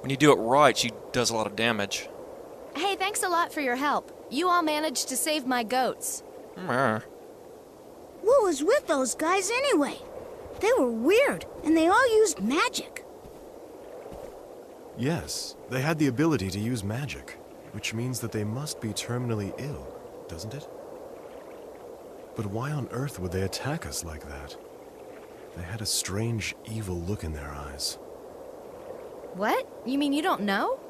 When you do it right, she does a lot of damage. Hey, thanks a lot for your help. You all managed to save my goats. Meh. What was with those guys anyway? They were weird, and they all used magic. Yes, they had the ability to use magic, which means that they must be terminally ill, doesn't it? But why on earth would they attack us like that? They had a strange, evil look in their eyes. What? You mean you don't know?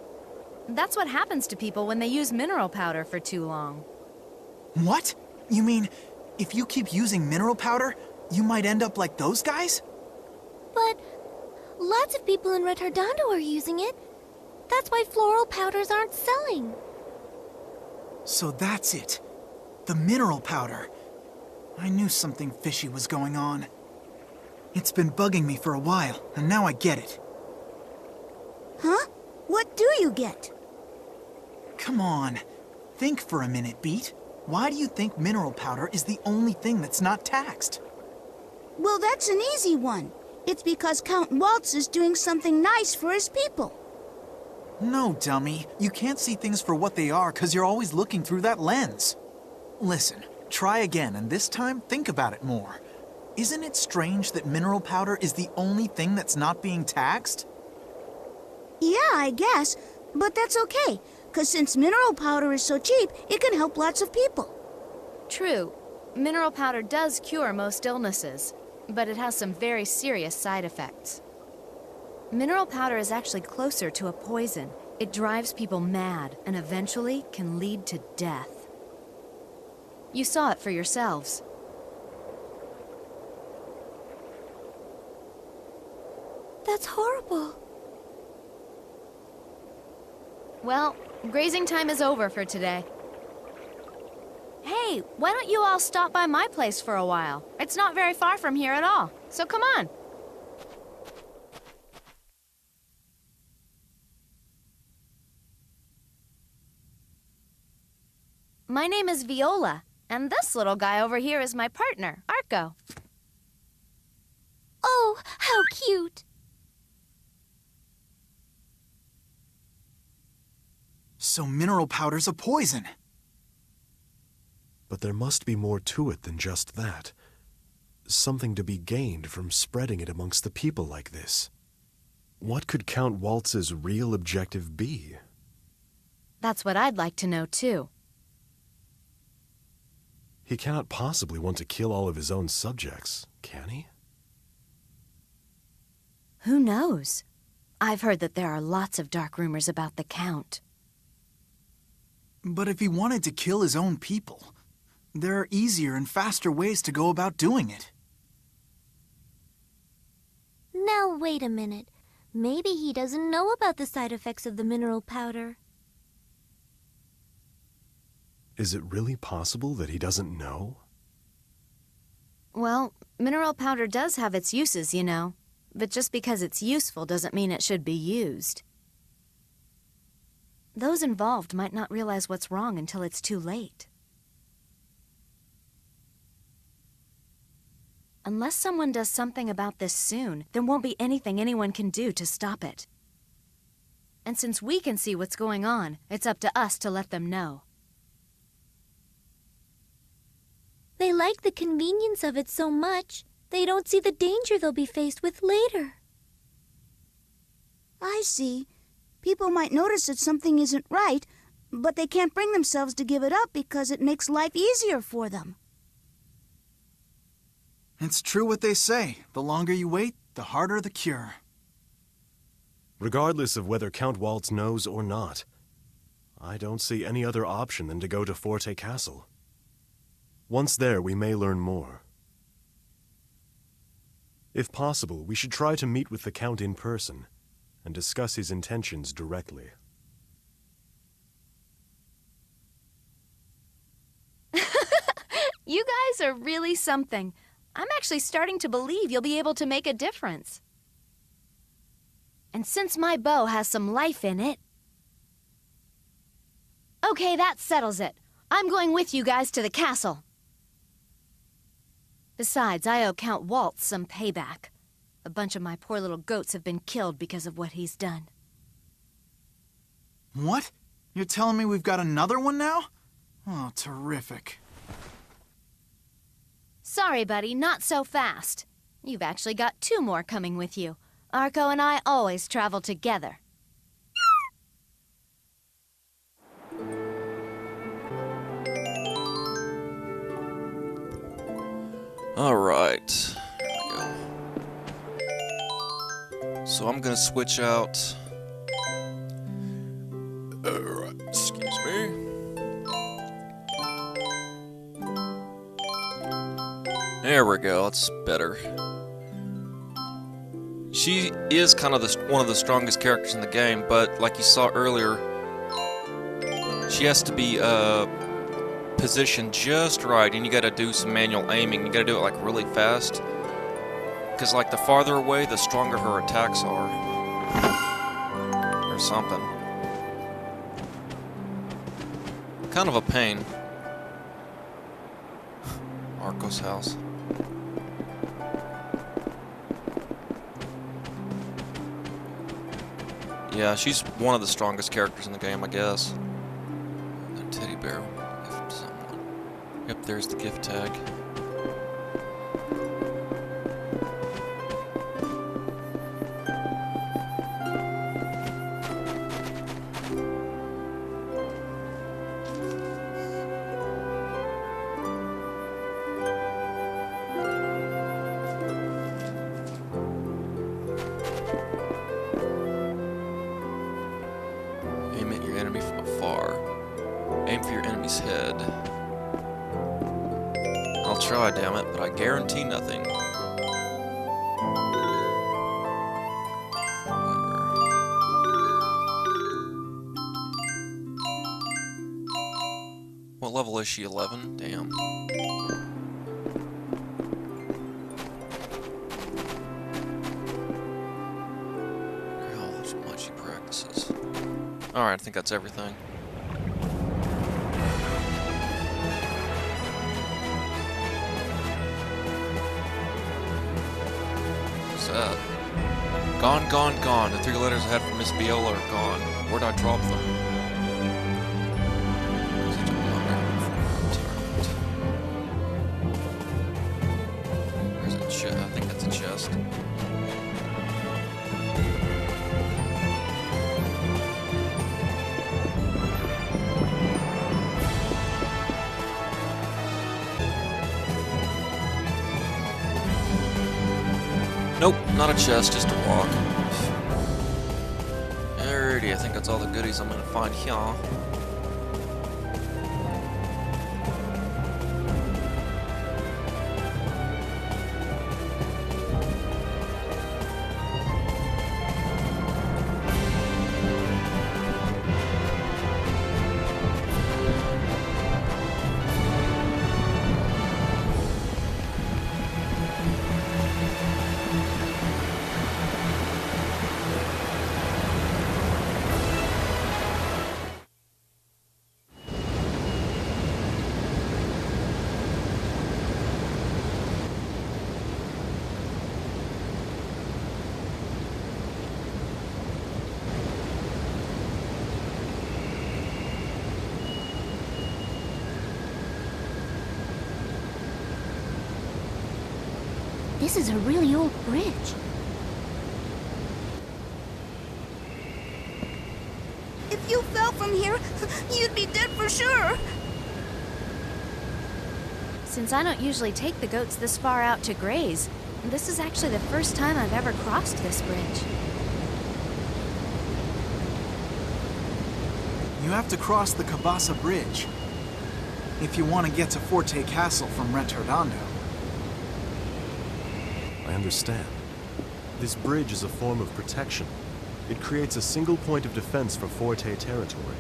That's what happens to people when they use mineral powder for too long. What? You mean, if you keep using mineral powder, you might end up like those guys? But lots of people in Retardando are using it. That's why floral powders aren't selling. So that's it. The mineral powder. I knew something fishy was going on. It's been bugging me for a while, and now I get it. Huh? What do you get? Come on. Think for a minute, Beat. Why do you think mineral powder is the only thing that's not taxed? Well, that's an easy one. It's because Count Waltz is doing something nice for his people. No, dummy. You can't see things for what they are because you're always looking through that lens. Listen, try again, and this time, think about it more. Isn't it strange that mineral powder is the only thing that's not being taxed? Yeah, I guess. But that's okay, because since mineral powder is so cheap, it can help lots of people. True. Mineral powder does cure most illnesses, but it has some very serious side effects. Mineral powder is actually closer to a poison. It drives people mad and eventually can lead to death. You saw it for yourselves. That's horrible. Well, grazing time is over for today. Hey, why don't you all stop by my place for a while? It's not very far from here at all, so come on. My name is Viola, and this little guy over here is my partner, Arco. Oh, how cute. So mineral powder's a poison. But there must be more to it than just that. Something to be gained from spreading it amongst the people like this. What could Count Waltz's real objective be? That's what I'd like to know, too. He cannot possibly want to kill all of his own subjects, can he? Who knows? I've heard that there are lots of dark rumors about the Count. But if he wanted to kill his own people, there are easier and faster ways to go about doing it. Now wait a minute. Maybe he doesn't know about the side effects of the mineral powder. Is it really possible that he doesn't know? Well, mineral powder does have its uses, you know. But just because it's useful doesn't mean it should be used. Those involved might not realize what's wrong until it's too late. Unless someone does something about this soon, there won't be anything anyone can do to stop it. And since we can see what's going on, it's up to us to let them know. They like the convenience of it so much, they don't see the danger they'll be faced with later. I see. People might notice that something isn't right, but they can't bring themselves to give it up because it makes life easier for them. It's true what they say. The longer you wait, the harder the cure. Regardless of whether Count Waltz knows or not, I don't see any other option than to go to Forte Castle. Once there, we may learn more. If possible, we should try to meet with the Count in person and discuss his intentions directly. You guys are really something. I'm actually starting to believe you'll be able to make a difference. And since my bow has some life in it... Okay, that settles it. I'm going with you guys to the castle. Besides, I owe Count Waltz some payback. A bunch of my poor little goats have been killed because of what he's done. What? You're telling me we've got another one now? Oh, terrific. Sorry, buddy, not so fast. You've actually got 2 more coming with you. Arco and I always travel together. Alright. Here we go. So I'm gonna switch out. Excuse me. There we go, that's better. She is kind of one of the strongest characters in the game, but like you saw earlier, she has to be positioned just right, and you gotta do some manual aiming. You gotta do it like really fast, because like the farther away, the stronger her attacks are, or something. Kind of a pain. Arco's house. Yeah, she's one of the strongest characters in the game, I guess. That teddy bear. Gift to someone. Yep, there's the gift tag. Aim at your enemy from afar. Aim for your enemy's head. I'll try, damn it, but I guarantee nothing. What level is she? 11? Damn. How much she practices. Alright, I think that's everything. What's that? Gone, gone, gone. The 3 letters I had from Miss Viola are gone. Where'd I drop them? Such a blunder. Where's a chest? I think that's a chest. Nope, not a chest, just a rock. Alrighty, I think that's all the goodies I'm gonna find here. This is a really old bridge. If you fell from here, you'd be dead for sure. Since I don't usually take the goats this far out to graze, this is actually the first time I've ever crossed this bridge. You have to cross the Cabasa Bridge if you want to get to Forte Castle from Retornando. I understand. This bridge is a form of protection. It creates a single point of defense for Forte territory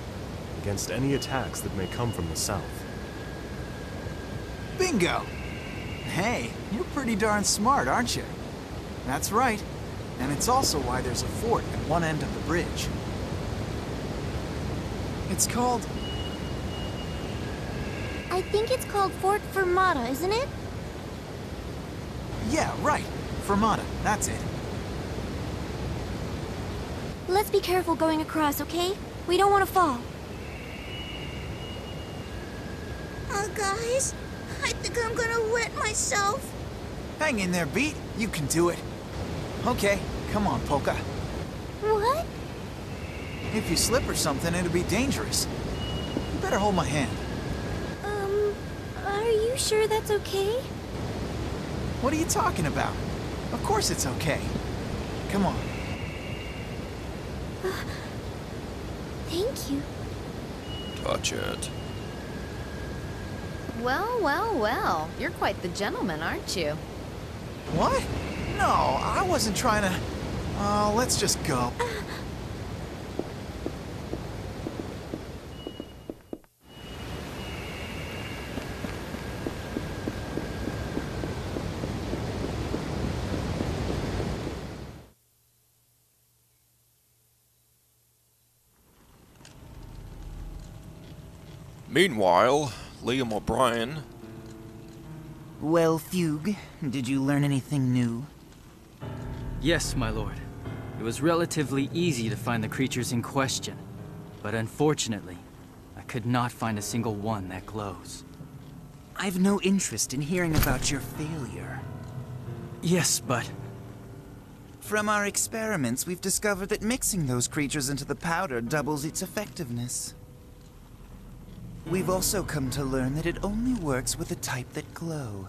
against any attacks that may come from the south. Bingo! Hey, you're pretty darn smart, aren't you? That's right. And it's also why there's a fort at one end of the bridge. It's called... I think it's called Fort Fermata, isn't it? Yeah, right. Fermata, that's it. Let's be careful going across, okay? We don't want to fall. Guys, I think I'm gonna wet myself. Hang in there, Beat. You can do it. Okay, come on, Polka. What? If you slip or something, it'll be dangerous. You better hold my hand. Are you sure that's okay? What are you talking about? Of course it's okay. Come on. Thank you. Touch it. Well, well, well. You're quite the gentleman, aren't you? What? No, I wasn't trying to... Oh, let's just go. Meanwhile, Liam O'Brien. Well, Fugue, did you learn anything new? Yes, my lord. It was relatively easy to find the creatures in question, but unfortunately, I could not find a single one that glows. I've no interest in hearing about your failure. Yes, but... From our experiments, we've discovered that mixing those creatures into the powder doubles its effectiveness. We've also come to learn that it only works with the type that glow.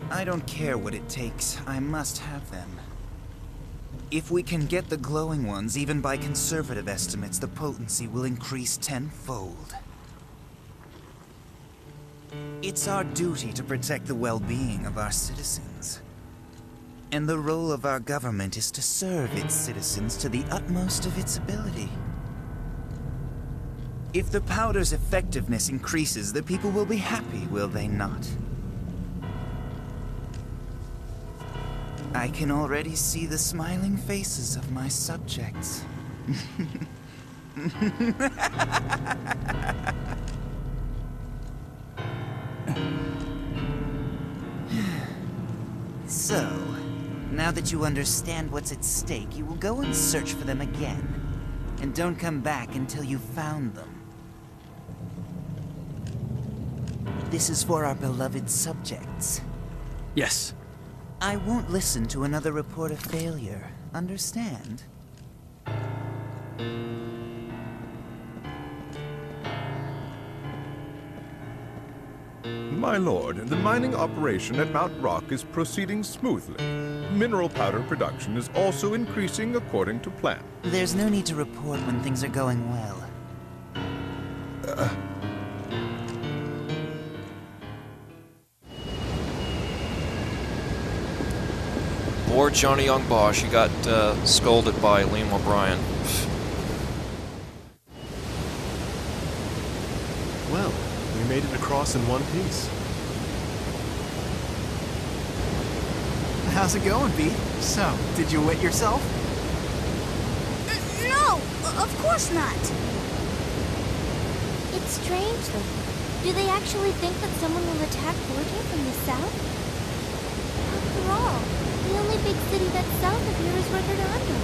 I don't care what it takes, I must have them. If we can get the glowing ones, even by conservative estimates, the potency will increase tenfold. It's our duty to protect the well-being of our citizens. And the role of our government is to serve its citizens to the utmost of its ability. If the powder's effectiveness increases, the people will be happy, will they not? I can already see the smiling faces of my subjects. So, now that you understand what's at stake, you will go and search for them again. And don't come back until you've found them. This is for our beloved subjects. Yes. I won't listen to another report of failure. Understand? My lord, the mining operation at Mount Rock is proceeding smoothly. Mineral powder production is also increasing according to plan. There's no need to report when things are going well. Poor Johnny Young Bosch, he got scolded by Liam O'Brien. Well, we made it across in one piece. How's it going, Beat? So, did you wet yourself? No, of course not. It's strange, though. Do they actually think that someone will attack Forte from the south? After all, the only big city that's south of here is Rpgtheater.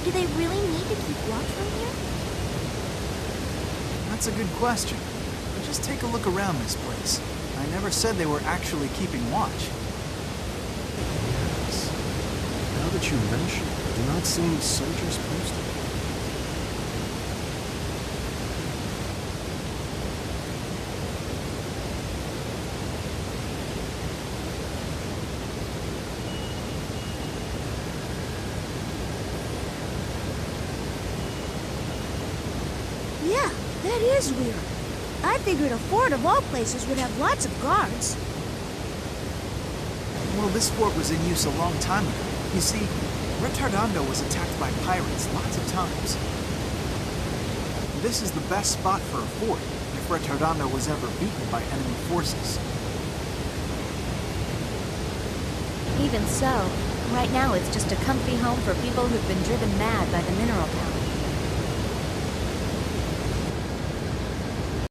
Do they really need to keep watch from here? That's a good question. But just take a look around this place. I never said they were actually keeping watch. Yes. Now that you mention it, they do not seem soldiers posted. Yeah, that is weird. I figured a fort of all places would have lots of guards. Well, this fort was in use a long time ago. You see, Rpgtheater was attacked by pirates lots of times. This is the best spot for a fort, if Rpgtheater was ever beaten by enemy forces. Even so, right now it's just a comfy home for people who've been driven mad by the mineral powder.